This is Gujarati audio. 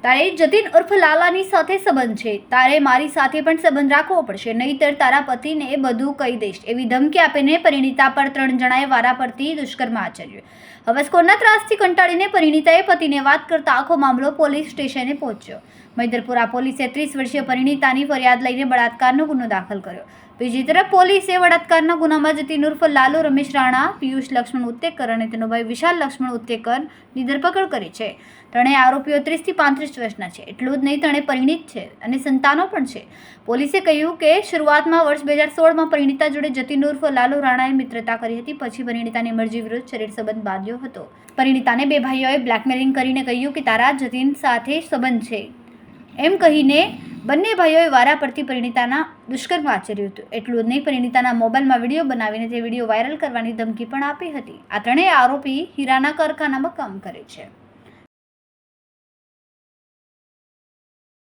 તારે જતીન ઉર્ફ લાલાની સાથે સંબંધ છે, તારે મારી સાથે પણ સંબંધ રાખવો પડશે, નહીંતર તારા પતિને બધું કહી દઈશ એવી ધમકી આપીને પરિણીતા પર 3 જણાએ વારાફરતી દુષ્કર્મ આચર્યું. હવસખોરના ત્રાસથી કંટાળીને પરિણીતાએ પતિને વાત કરતા આખો મામલો પોલીસ સ્ટેશને પહોંચ્યો. મૈદરપુરા પોલીસે 30 વર્ષીય પરિણીતાની ફરિયાદ લઈને બળાત્કારનો ગુનો દાખલ કર્યો. બીજી તરફ પોલીસે બળાત્કારના ગુનામાં જતીન ઉર્ફ લાલુ રમેશ રાણા, પિયુષ લક્ષ્મણ ઉત્તેકર અને તેનો ભાઈ વિશાલ લક્ષ્મણ ઉત્તેકરની ધરપકડ કરી છે. ત્રણેય આરોપીઓ 30 થી 35 વર્ષના છે. એટલું જ નહીં, ત્રણેય પરિણીત છે અને સંતાનો પણ છે. પોલીસે કહ્યું કે શરૂઆતમાં વર્ષ 2016માં પરિણીતા જોડે જતીન ઉર્ફ લાલુ રાણાએ મિત્રતા કરી હતી. પછી પરિણીતાની મરજી વિરુદ્ધ શરીર સંબંધ બાંધ્યો હતો. પરિણીતાને 2 ભાઈઓએ બ્લેકમેલિંગ કરીને કહ્યું કે તારા જતીન સાથે સંબંધ છે એમ કહીને બંને ભાઈઓએ વારા પરથી પરિણીતાના દુષ્કર્મ આચર્યું હતું. એટલું જ નહીં, પરિણીતાના મોબાઈલમાં વિડીયો બનાવીને તે વિડીયો વાયરલ કરવાની ધમકી પણ આપી હતી. આ ત્રણેય આરોપી હીરાના કારખાનામાં કામ કરે છે.